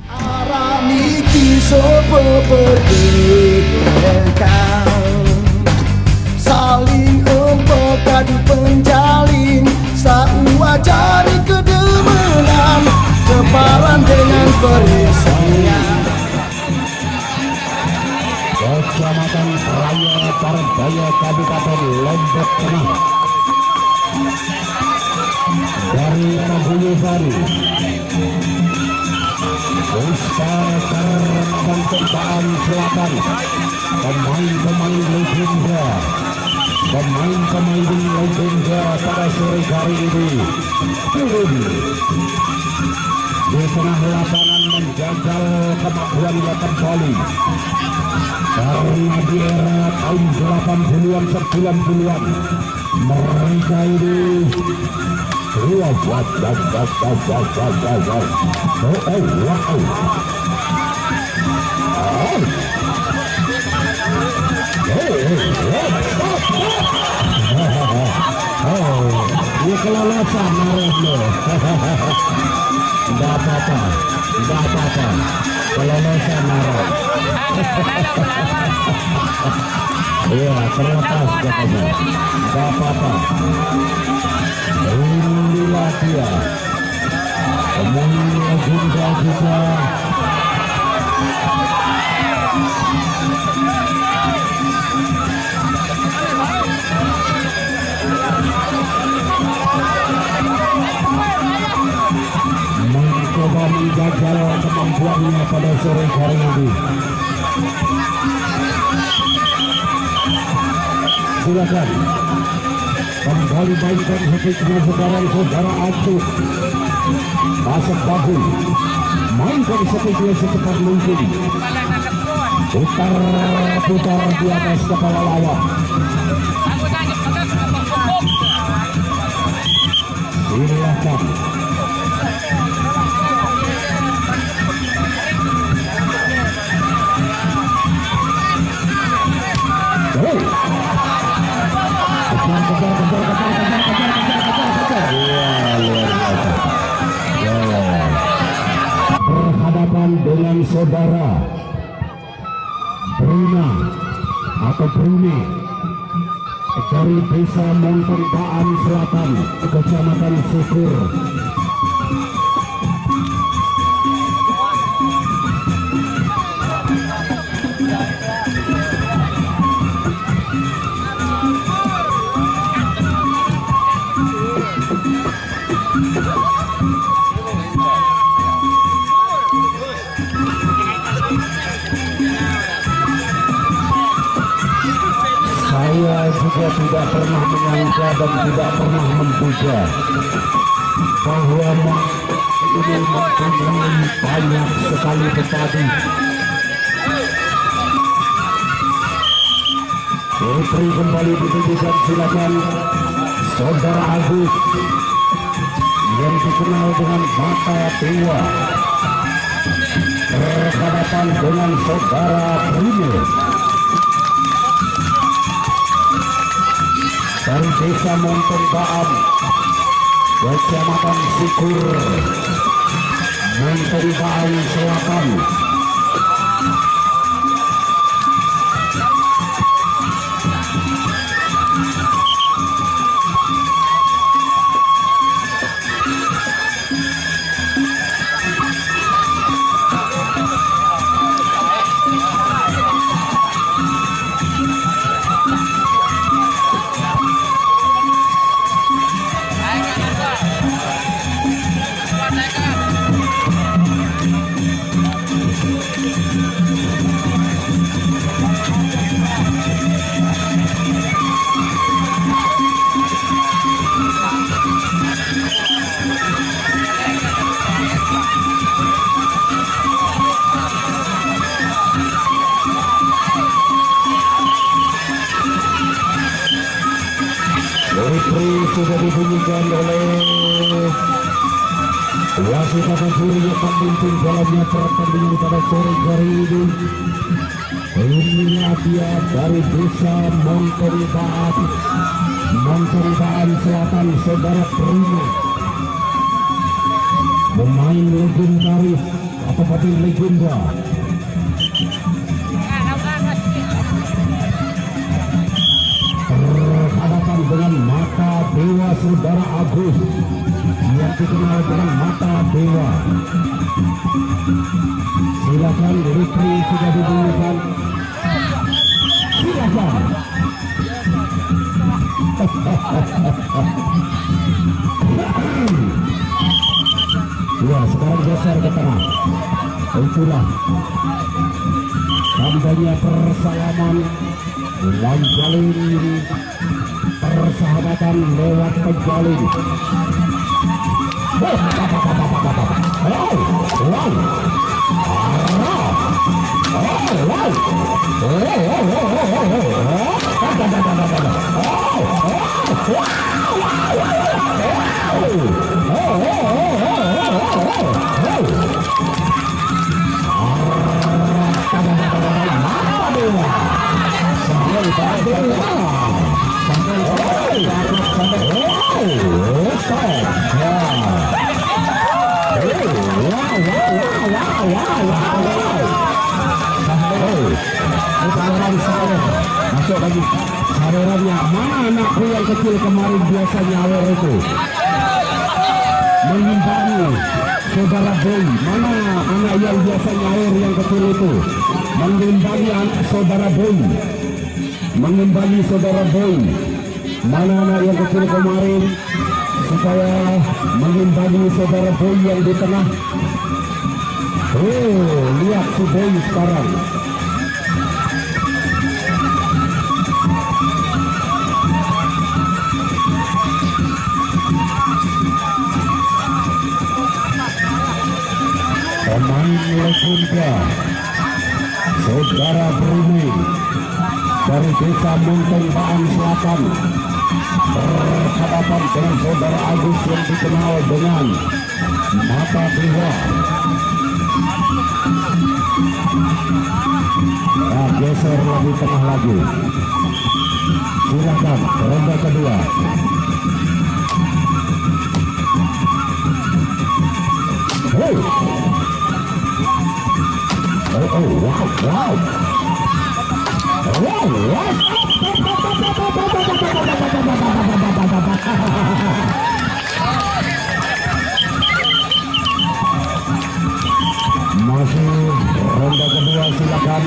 Araniki sopo pergedekan saling empok kadu penjalin sauajari kedemenan separan dengan perisahan Kecamatan Raya Parjaya Kabupaten Lombok Tengah dari Boyolali Puspa Karnavan Tembaan Selatan pemain-pemain legenda pada sore hari ini turun di tengah lapangan menjagal kemampuan kembali karena di era tahun 80-an 90-an mereka ini ini kelolosan marahnya. Tidak apa-apa kelolosan marah. Iya, terlepas katanya. Tidak apa-apa. Inilah dia pemain legenda kita mencoba menjajal kemampuannya pada sore hari ini. Silakan kembali mainkan hati saudara Acuh masuk bahu, mainkan seperti secepat mungkin, putar di atas kepala lawan. Silakan berhadapan dengan saudara Brina atau Bruni dari Desa Montong Selatan, Kecamatan Syukur. Saya juga tidak pernah menyangka dan tidak pernah menduga bahwa ini mempunyai banyak sekali petani. Putri kembali ditunjukkan, silakan saudara Agus yang dikenal dengan mata tua berhadapan dengan saudara Bruno dari Desa Montong Baam, Kecamatan Syukur, Montong Baam Selatan. Sudah dibunyikan oleh wasit akan Surya pemimpin dalamnya pertandingan pada sore hari ini. Inilah dia dari desa Montoribaan Selatan, saudara Prima. Pemain legendaris atau pemain legenda. Berhadapan dengan Mata Dewa, saudara Agus, yang dikenal dengan Mata Dewa. Silakan, referee sudah dibunyikan. Silakan. Ya, sekarang geser ke tengah. Itulah tandanya persalaman, jalin persahabatan lewat pejalin. Masuk lagi salurannya. Mana anakku yang kecil kemarin biasanya awal itu mengimbangi saudara Boy? Mana anak yang biasanya awal yang kecil itu mengimbangi saudara Boy, mengimbangi saudara Boy? Mana anak yang kecil kemarin supaya mengimbangi saudara Boy yang di tengah? Oh, lihat si Boy sekarang. Pemain legenda saudara Brunei dari desa Montoribaan Selatan berhadapan dengan saudara Agus yang dikenal dengan Mata Dewa. Nah, geser lebih tengah lagi. Silakan ronde kedua. Hey. Oh, wow. Masih ronde kedua, silakan.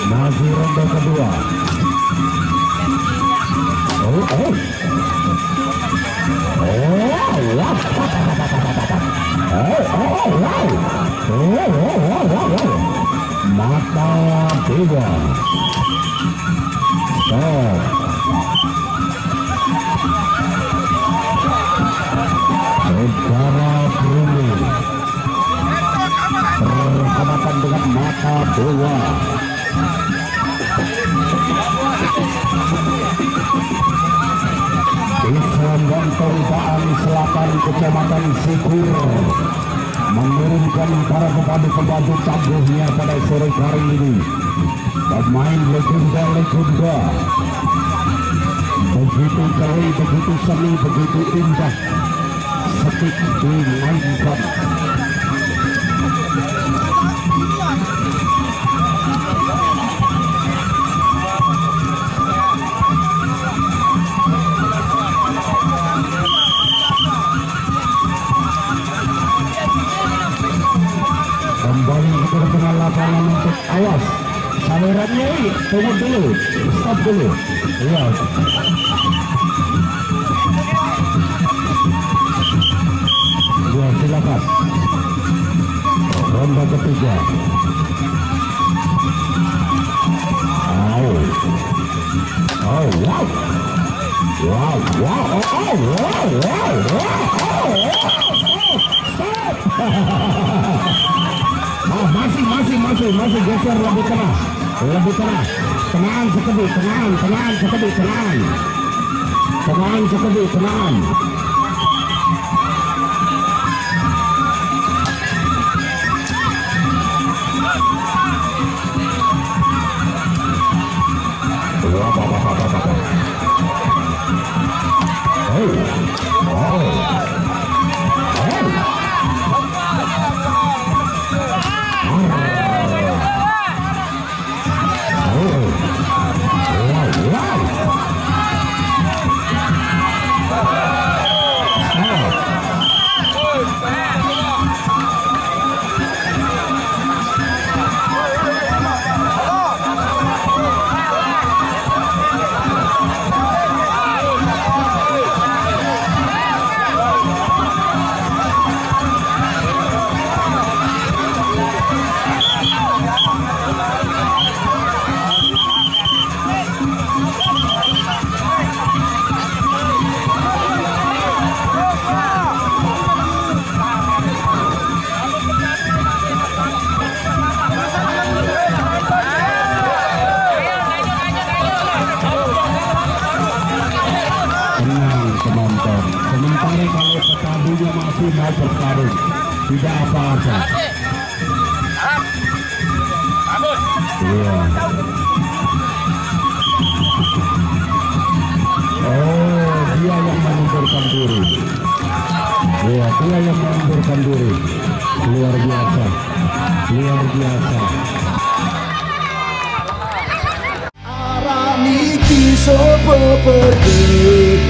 Masih ronde kedua. Mata Dewa. Stop. Saudara Brunei berhadapan dengan Mata Dewa. Desa Montoribaan Selatan, Kecamatan Sikur, mengirimkan para pembantu tangguhnya pada sore hari ini. Pemain legenda, begitu keren, begitu seni, begitu indah, setik dimainkan. Kembali ke tengah lapangan untuk awas salurannya. Tunggu dulu, stop dulu. Iya. Ya, silakan. Ronde ketiga. Masih geser lebih tengah. Tenang sekedip. bertarung, tidak apa-apa. Iya. Oh, dia yang mengundurkan diri. Iya, dia yang mengundurkan diri. Luar biasa, luar biasa. Arah niki sopo pergi